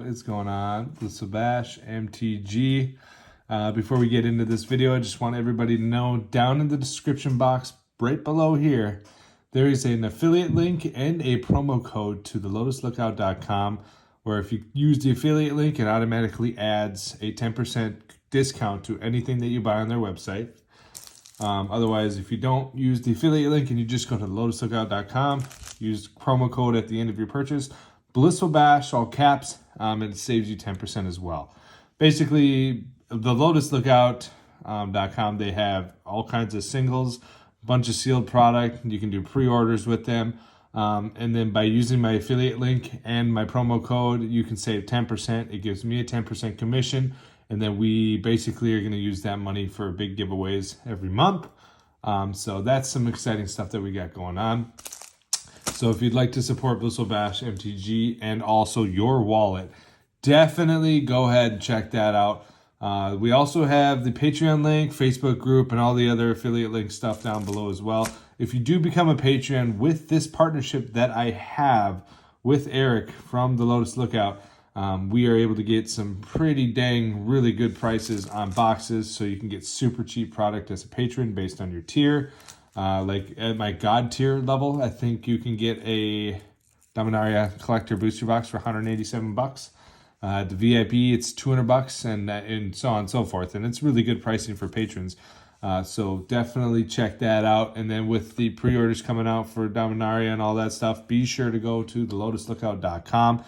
is going on? BlissfulBash, MTG. Before we get into this video, I just want everybody to know down in the description box right below here, there is an affiliate link and a promo code to the lotuslookout.com where if you use the affiliate link, it automatically adds a 10% discount to anything that you buy on their website. Otherwise, if you don't use the affiliate link and you just go to lotuslookout.com, use promo code at the end of your purchase, BlissfulBash, all caps, and it saves you 10% as well. Basically, the lotuslookout.com, they have all kinds of singles, a bunch of sealed product. You can do pre-orders with them. And then by using my affiliate link and my promo code, you can save 10%. It gives me a 10% commission. And then we basically are going to use that money for big giveaways every month. So that's some exciting stuff that we got going on. So if you'd like to support BlissfulBash, MTG, and also your wallet, definitely go ahead and check that out. We also have the Patreon link, Facebook group, and all the other affiliate link stuff down below as well. If you do become a Patreon with this partnership that I have with Eric from the Lotus Lookout, we are able to get some pretty dang really good prices on boxes, so you can get super cheap product as a patron based on your tier. Like at my God tier level, I think you can get a Dominaria collector booster box for $187. The VIP, it's $200, and so on and so forth. And it's really good pricing for patrons. So definitely check that out. And then with the pre-orders coming out for Dominaria and all that stuff, be sure to go to thelotuslookout.com.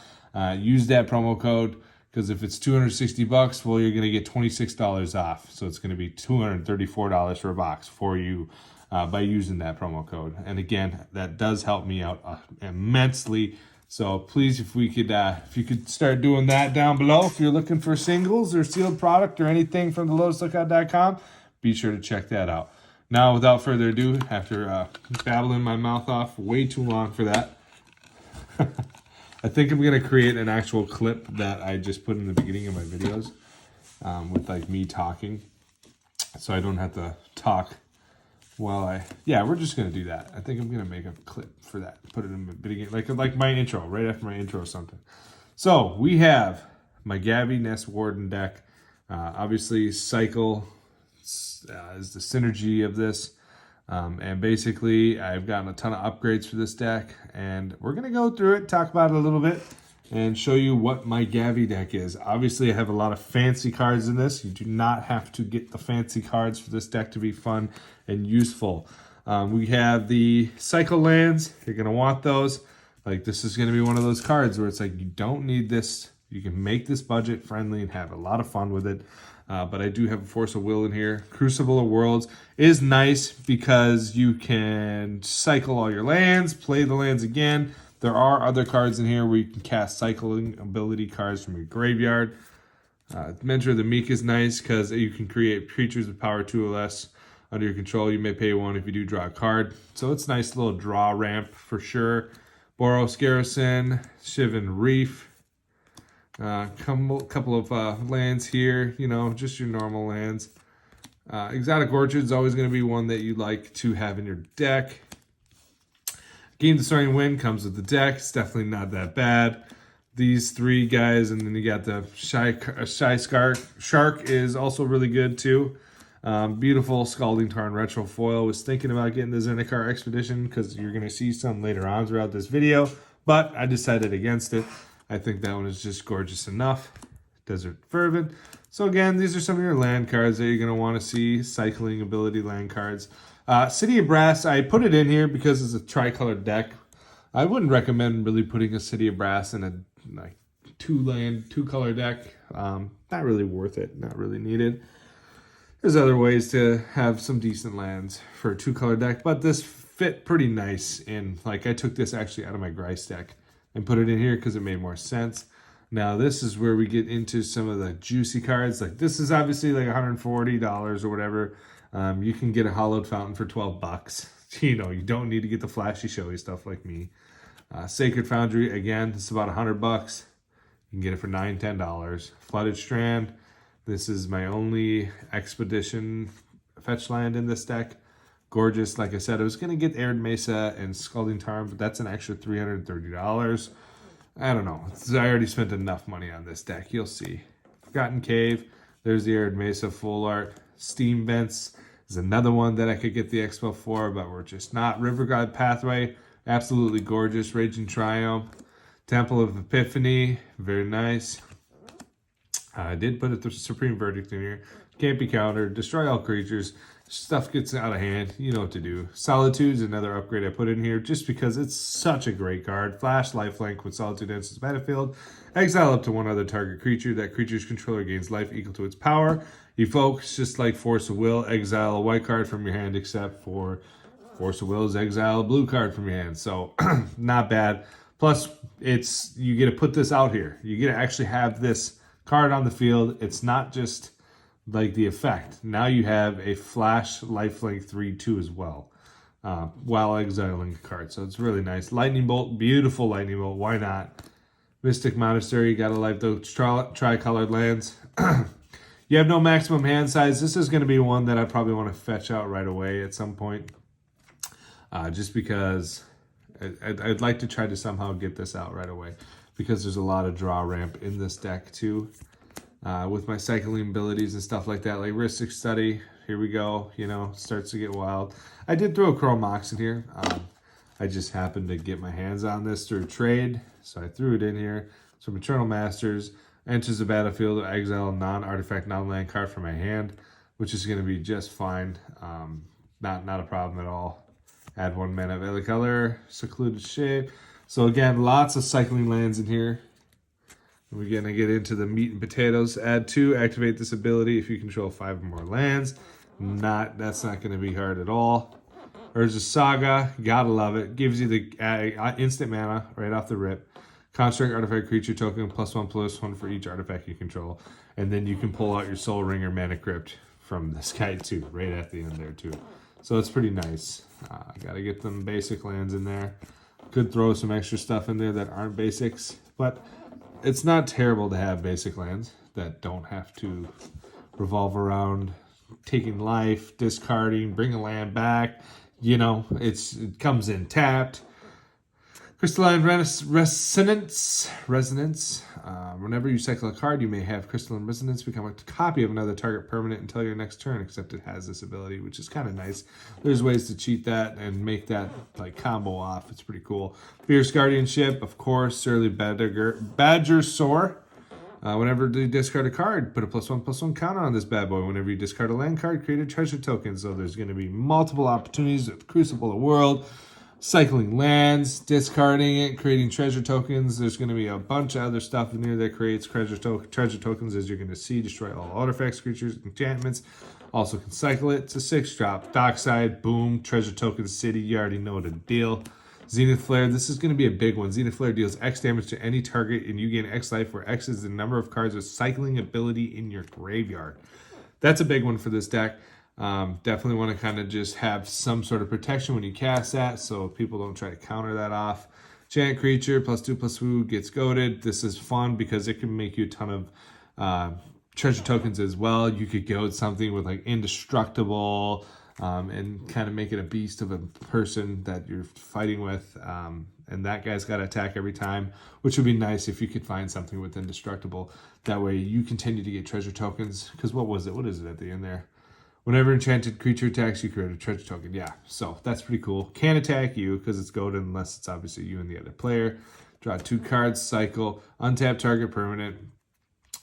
Use that promo code, because if it's $260, well, you're going to get $26 off. So it's going to be $234 for a box for you by using that promo code. And again, that does help me out immensely. So please, if you could start doing that down below, if you're looking for singles or sealed product or anything from the lotuslookout.com, be sure to check that out. Now, without further ado, after babbling my mouth off way too long for that, I think I'm going to create an actual clip that I just put in the beginning of my videos with like me talking, so I don't have to talk while we're just going to do that. I think I'm going to make a clip for that, put it in the beginning, like my intro, right after my intro or something. So we have my Gavi Nest Warden deck. Obviously, Cycle is the synergy of this. And basically, I've gotten a ton of upgrades for this deck, and we're going to go through it, talk about it a little bit, and show you what my Gavi deck is. Obviously, I have a lot of fancy cards in this. You do not have to get the fancy cards for this deck to be fun and useful. We have the Cycle lands. You're going to want those. Like, this is going to be one of those cards where it's like, you don't need this. You can make this budget friendly and have a lot of fun with it. But I do have a Force of Will in here. Crucible of Worlds is nice because you can cycle all your lands, play the lands again. There are other cards in here where you can cast cycling ability cards from your graveyard. Mentor of the Meek is nice because you can create creatures with power 2 or less under your control. You may pay 1 if you do draw a card. So it's a nice little draw ramp for sure. Boros Garrison, Shivan Reef. Couple of lands here, just your normal lands. Exotic Orchard is always going to be one that you like to have in your deck. Game Destroying Wind comes with the deck. It's definitely not that bad. These 3 guys, and then you got the Shy Shark is also really good too. Beautiful Scalding Tarn Retro Foil. Was thinking about getting the Zendikar Expedition because you're going to see some later on throughout this video, but I decided against it. I think that one is just gorgeous enough. Desert Fervent. So again, these are some of your land cards that you're going to want to see. Cycling ability land cards. City of Brass, I put it in here because it's a tricolored deck. I wouldn't recommend really putting a City of Brass in a two color deck. Not really worth it. Not really needed. There's other ways to have some decent lands for a 2-color deck, but this fit pretty nice in. Like, I took this actually out of my Grice deck and put it in here because it made more sense. Now, this is where we get into some of the juicy cards. Like, this is obviously like $140 or whatever. You can get a Hollowed Fountain for $12. You don't need to get the flashy, showy stuff like me. Sacred Foundry, again, this is about $100. You can get it for $9, $10. Flooded Strand. This is my only Expedition fetch land in this deck. Gorgeous. Like I said, I was going to get Arid Mesa and Scalding Tarn, but that's an extra $330. I don't know. I already spent enough money on this deck. You'll see. Forgotten Cave. There's the Arid Mesa full art. Steam Vents is another one that I could get the expo for, but we're just not. River God Pathway. Absolutely gorgeous. Raging Triumph. Temple of Epiphany. Very nice. I did put a Supreme Verdict in here. Can't be countered. Destroy all creatures. Stuff gets out of hand. You know what to do. Solitude's another upgrade I put in here just because it's such a great card. Flash, lifelink with Solitude enters the battlefield. Exile up to one other target creature. That creature's controller gains life equal to its power. Evokes just like Force of Will. Exile a white card from your hand, except for Force of Will's exile a blue card from your hand. So not bad. Plus, you get to put this out here. You get to actually have this card on the field. It's not just like the effect. Now you have a flash lifelink 3/2 as well, while exiling a card. So it's really nice. Lightning Bolt, beautiful Lightning Bolt. Why not? Mystic Monastery, gotta like those tri-colored lands. You have no maximum hand size. This is going to be one that I probably want to fetch out right away at some point, just because I'd like to try to somehow get this out right away, because there's a lot of draw ramp in this deck too. With my cycling abilities and stuff like that, like Ristic Study, here we go, starts to get wild. I did throw a Chrome Mox in here. I just happened to get my hands on this through trade, so I threw it in here. So Eternal Masters, enters the battlefield, exile a non-artifact, non-land card from my hand, which is going to be just fine. Not a problem at all. Add 1 mana of every color, Secluded Shade. So again, lots of cycling lands in here. We're going to get into the meat and potatoes. Add 2, activate this ability if you control 5 or more lands. That's not going to be hard at all. Urge of Saga, gotta love it. Gives you the instant mana right off the rip. Construct artifact creature token +1/+1 for each artifact you control. And then you can pull out your Soul Ring or Mana Crypt from this guy too, right at the end there too. So it's pretty nice. Gotta get them basic lands in there. Could throw some extra stuff in there that aren't basics, but it's not terrible to have basic lands that don't have to revolve around taking life, discarding, bring a land back. It comes in tapped. Crystalline Resonance. Whenever you cycle a card, you may have Crystalline Resonance become a copy of another target permanent until your next turn, except it has this ability, which is kind of nice. There's ways to cheat that and make that like combo off. It's pretty cool. Fierce Guardianship, of course. Surly Badger Soar. Whenever you discard a card, put a +1/+1 counter on this bad boy. Whenever you discard a land card, create a treasure token. So there's going to be multiple opportunities with Crucible of World. Cycling lands, discarding it, creating treasure tokens. There's going to be a bunch of other stuff in there that creates treasure tokens, as you're going to see. Destroy all artifacts, creatures, enchantments. Also can cycle it. It's a 6-drop. Dockside, boom, treasure token city. You already know the deal. Zenith Flare, this is going to be a big one. Zenith Flare deals X damage to any target, and you gain X life, where X is the number of cards with cycling ability in your graveyard. That's a big one for this deck. Definitely want to kind of just have some sort of protection when you cast that, so people don't try to counter that off. Chant creature, +2/+2 gets goaded. This is fun because it can make you a ton of treasure tokens as well. You could goad something with like indestructible, and kind of make it a beast of a person that you're fighting with. And that guy's got to attack every time, which would be nice if you could find something with indestructible. That way you continue to get treasure tokens. Because what is it at the end there? Whenever enchanted creature attacks, you create a treasure token. Yeah, so that's pretty cool. Can't attack you because it's goaded unless it's obviously you and the other player. Draw 2 cards, cycle, untap target permanent.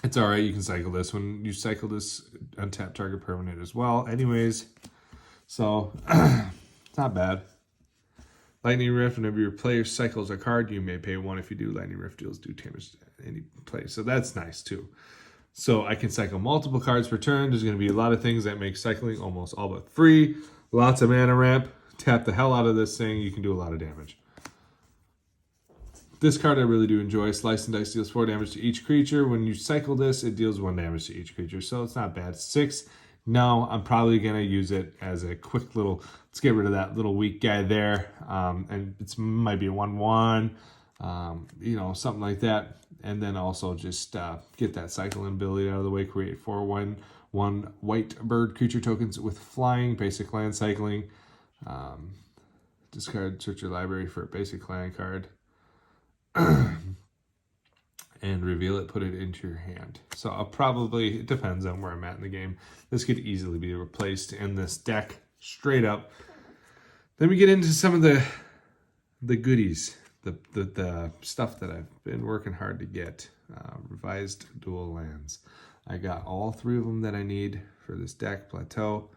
It's all right, you can cycle this. When you cycle this, untap target permanent as well. Anyways, so it's not bad. Lightning Rift, whenever your player cycles a card, you may pay 1. If you do, Lightning Rift deals do damage to any play. So that's nice too. So I can cycle multiple cards per turn. There's going to be a lot of things that make cycling almost all but free. Lots of mana ramp. Tap the hell out of this thing. You can do a lot of damage. This card I really do enjoy. Slice and Dice deals 4 damage to each creature. When you cycle this, it deals 1 damage to each creature. So it's not bad. 6. No, I'm probably going to use it as a quick little, let's get rid of that little weak guy there. And it might be a 1/1, something like that. And then also just get that cycling ability out of the way. Create 4/1 white bird creature tokens with flying, basic land cycling. Discard, search your library for a basic land card. and reveal it, put it into your hand. So I'll probably, it depends on where I'm at in the game. This could easily be replaced in this deck straight up. Then we get into some of the goodies, the stuff that I've been working hard to get. Revised dual lands. I got all 3 of them that I need for this deck: Plateau,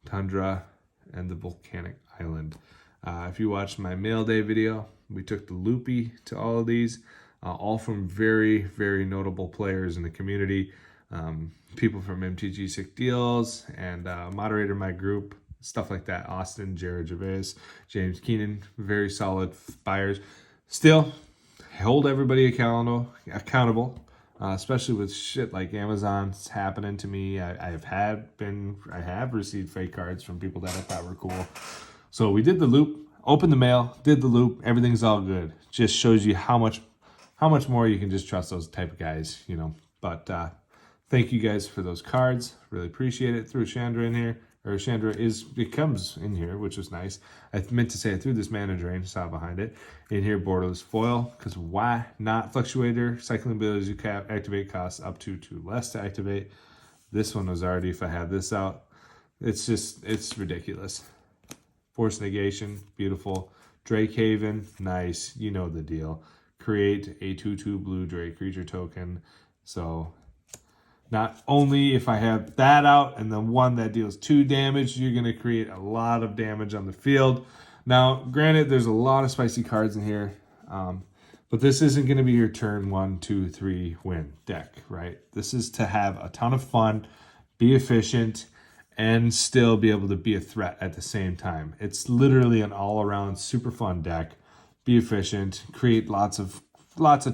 Tundra, and the Volcanic Island. If you watched my mail day video, we took the loopy to all of these, all from very, very notable players in the community. People from MTG Sick Deals and moderator my group, stuff like that. Austin, Jared Gervais, James Keenan, very solid buyers. Still, hold everybody accountable, especially with shit like Amazon's happening to me. I have received fake cards from people that I thought were cool. So we did the loop, opened the mail, did the loop, everything's all good. Just shows you how much more you can just trust those type of guys, you know. But thank you guys for those cards. Really appreciate it. Threw Chandra in here. Or Chandra comes in here, which was nice. I meant to say I threw this Mana Drain, saw behind it. In here, borderless foil, because why not? Fluctuator, cycling abilities you cap, activate costs up to 2 less to activate. This one was already, if I had this out, it's ridiculous. Force Negation, beautiful. Drake Haven, nice, you know the deal. Create a 2/2 blue Drake creature token. So not only if I have that out and the one that deals 2 damage, you're going to create a lot of damage on the field. Now, granted, there's a lot of spicy cards in here, but this isn't going to be your turn 1, 2, 3 win deck, right? This is to have a ton of fun, be efficient, and still be able to be a threat at the same time. It's literally an all-around super fun deck. Be efficient, create lots of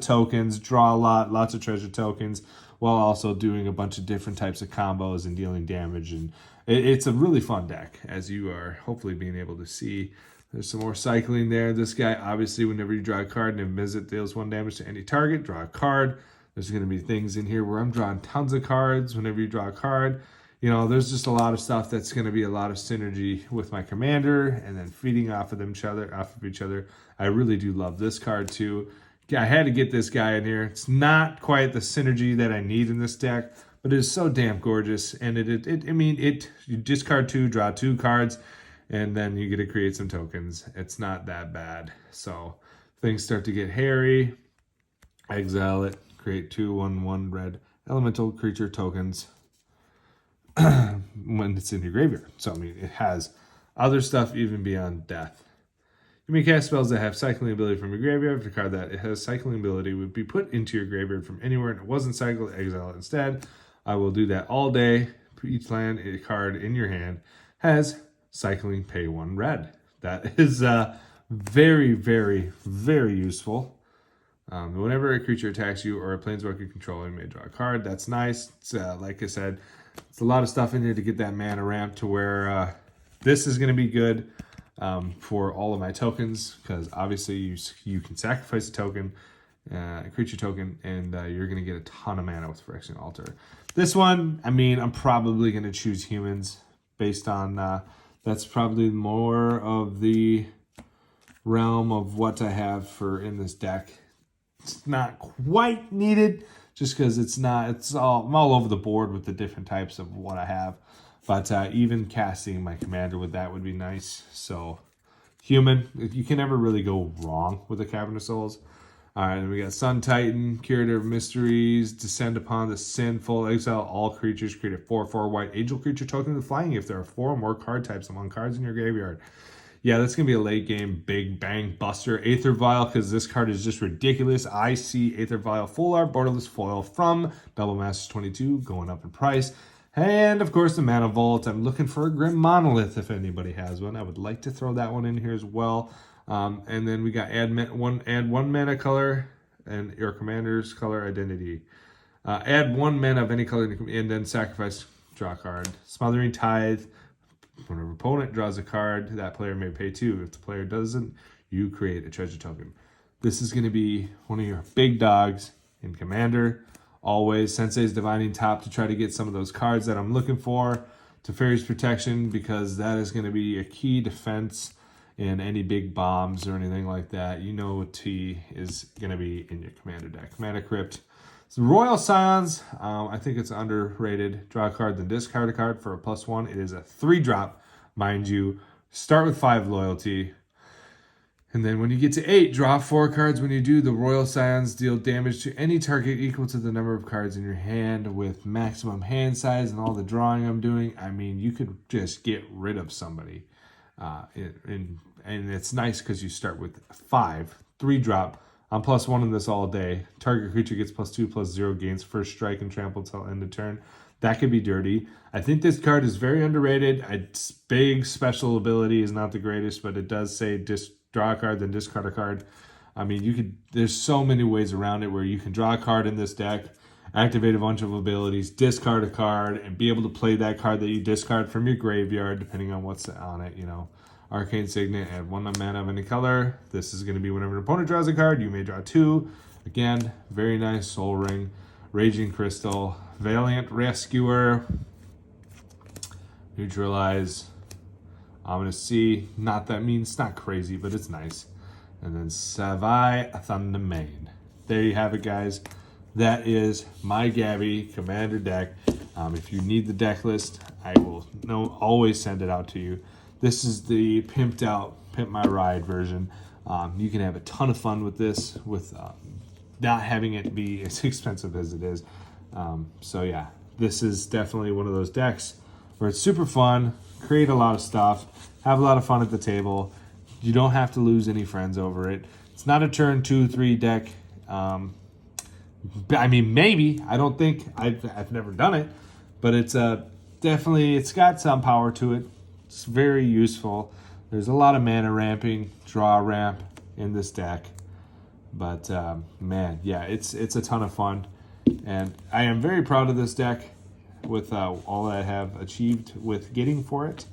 tokens, draw lots of treasure tokens, while also doing a bunch of different types of combos and dealing damage. And it's a really fun deck, as you are hopefully being able to see. There's some more cycling there. This guy, obviously, whenever you draw a card and a visit deals 1 damage to any target, draw a card. There's going to be things in here where I'm drawing tons of cards whenever you draw a card. You know, there's just a lot of stuff that's going to be a lot of synergy with my commander and then feeding off of each other. I really do love this card too. I had to get this guy in here. It's not quite the synergy that I need in this deck, but it is so damn gorgeous. And you discard 2, draw 2 cards, and then you get to create some tokens. It's not that bad. So things start to get hairy. Exile it, create 2/1/1 red elemental creature tokens when it's in your graveyard. So, it has other stuff even beyond death. You may cast spells that have cycling ability from your graveyard. If a card that it has cycling ability would be put into your graveyard from anywhere and it wasn't cycled, exile it instead. I will do that all day. For each land, a card in your hand has cycling, pay 1 red. That is very, very, very useful. Whenever a creature attacks you or a planeswalker you control, you may draw a card. That's nice. It's, like I said, it's a lot of stuff in here to get that mana ramp to where this is going to be good for all of my tokens, because obviously you can sacrifice a token, a creature token, and you're going to get a ton of mana with Phyrexian Altar. This one, I'm probably going to choose humans based on that's probably more of the realm of what I have for in this deck. It's not quite needed just because I'm all over the board with the different types of what I have. But even casting my commander with that would be nice. So human, you can never really go wrong with a Cavern of Souls. All right, then we got Sun Titan, Curator of Mysteries, Descend upon the Sinful, exile all creatures, create a 4/4 white angel creature token with flying if there are 4 or more card types among cards in your graveyard. Yeah, that's going to be a late game big bang buster. Aether Vial, because this card is just ridiculous. I see Aether Vial full art, borderless foil from Double Masters 22 going up in price. And, of course, the Mana Vault. I'm looking for a Grim Monolith if anybody has one. I would like to throw that one in here as well. And then we got add one mana color and your commander's color identity. Add 1 mana of any color and then sacrifice, draw a card. Smothering Tithe. When an opponent draws a card, that player may pay 2. If the player doesn't, you create a treasure token. This is going to be one of your big dogs in Commander. Always Sensei's Divining Top to try to get some of those cards that I'm looking for. Teferi's Protection, because that is going to be a key defense in any big bombs or anything like that. You know what T is going to be in your Commander deck. Mana Crypt. So Royal Scions, I think it's underrated. Draw a card, then discard a card for a +1. It is a 3-drop, mind you. Start with 5 loyalty. And then when you get to 8, draw 4 cards. When you do, the Royal Scions deal damage to any target equal to the number of cards in your hand with maximum hand size and all the drawing I'm doing. I mean, you could just get rid of somebody. And it's nice because you start with 5, 3-drop. I'm +1 in this all day. Target creature gets +2/+0, gains first strike and trample until end of turn. That could be dirty. I think this card is very underrated. Its big special ability is not the greatest, but it does say draw a card, then discard a card. I mean, there's so many ways around it where you can draw a card in this deck, activate a bunch of abilities, discard a card, and be able to play that card that you discard from your graveyard, depending on what's on it, you know. Arcane Signet, add 1 mana of any color. This is going to be whenever an opponent draws a card, you may draw 2. Again, very nice. Soul Ring, Raging Crystal, Valiant Rescuer, Neutralize, Ominous Sea. Not crazy, but it's nice. And then Savai Thundermane. There you have it, guys. That is my Gavi Commander deck. If you need the deck list, I will always send it out to you. This is the pimped out, Pimp My Ride version. You can have a ton of fun with this, with not having it be as expensive as it is. So yeah, this is definitely one of those decks where it's super fun, create a lot of stuff, have a lot of fun at the table. You don't have to lose any friends over it. It's not a turn 2-3 deck. I mean, maybe. I don't think, I've never done it, but it's definitely, it's got some power to it. It's very useful. There's a lot of mana ramping, draw ramp in this deck. But man, yeah, it's a ton of fun. And I am very proud of this deck with all that I have achieved with getting for it.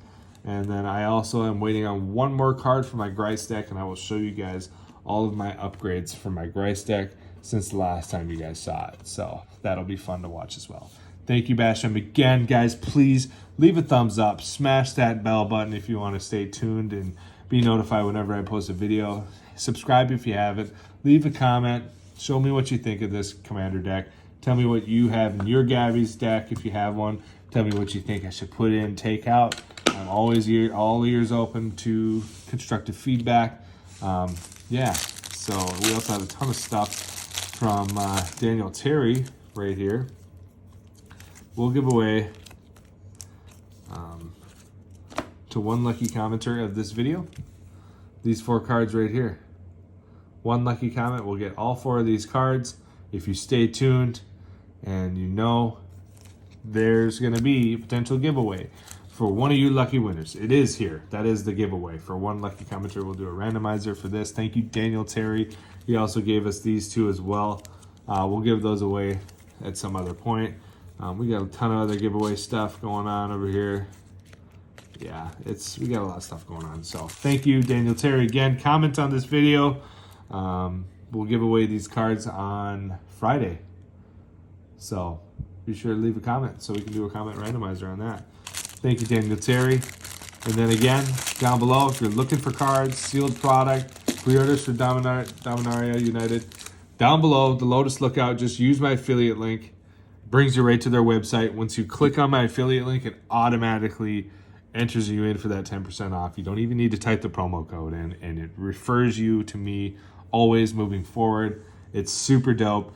And then I also am waiting on one more card for my Grice deck, and I will show you guys all of my upgrades for my Grice deck since the last time you guys saw it. So that'll be fun to watch as well. Thank you, Basham. Again, guys, please leave a thumbs up. Smash that bell button if you want to stay tuned and be notified whenever I post a video. Subscribe if you haven't. Leave a comment. Show me what you think of this Commander deck. Tell me what you have in your Gavi's deck if you have one. Tell me what you think I should put in, take out. I'm always all ears open to constructive feedback. Yeah, so we also have a ton of stuff from Daniel Terry right here. We'll give away to one lucky commenter of this video these 4 cards right here. One lucky comment will get all 4 of these cards. If you stay tuned and you know there's going to be a potential giveaway for one of you lucky winners. It is here. That is the giveaway. For one lucky commenter, we'll do a randomizer for this. Thank you, Daniel Terry. He also gave us these 2 as well. We'll give those away at some other point. We got a ton of other giveaway stuff going on over here. Yeah, we got a lot of stuff going on. So thank you, Daniel Terry. Again, comment on this video. We'll give away these cards on Friday. So be sure to leave a comment so we can do a comment randomizer on that. Thank you, Daniel Terry. And then again, down below, if you're looking for cards, sealed product, pre-orders for Dominaria United, down below, the Lotus Lookout, just use my affiliate link. Brings you right to their website. Once you click on my affiliate link, it automatically enters you in for that 10% off. You don't even need to type the promo code in, and it refers you to me always moving forward. It's super dope.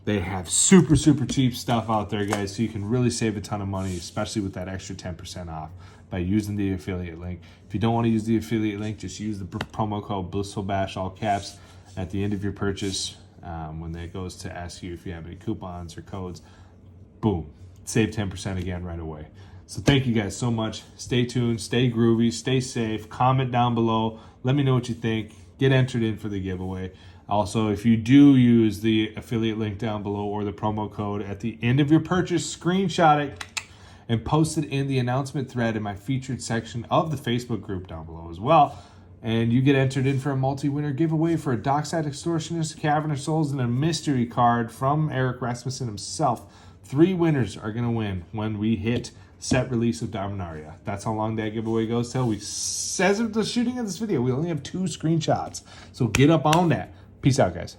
They have super cheap stuff out there, guys, so you can really save a ton of money, especially with that extra 10% off by using the affiliate link. If you don't want to use the affiliate link, just use the promo code BlissfulBash, all caps, at the end of your purchase. When it goes to ask you if you have any coupons or codes, boom, save 10% again right away. So thank you guys so much. Stay tuned, stay groovy, stay safe. Comment down below. Let me know what you think. Get entered in for the giveaway. Also, if you do use the affiliate link down below or the promo code at the end of your purchase, screenshot it and post it in the announcement thread in my featured section of the Facebook group down below as well. And you get entered in for a multi-winner giveaway for a Dockside Extortionist, Cavern of Souls, and a mystery card from Eric Rasmussen himself. 3 winners are going to win when we hit set release of Dominaria. That's how long that giveaway goes till. Says of the shooting of this video, we only have 2 screenshots. So get up on that. Peace out, guys.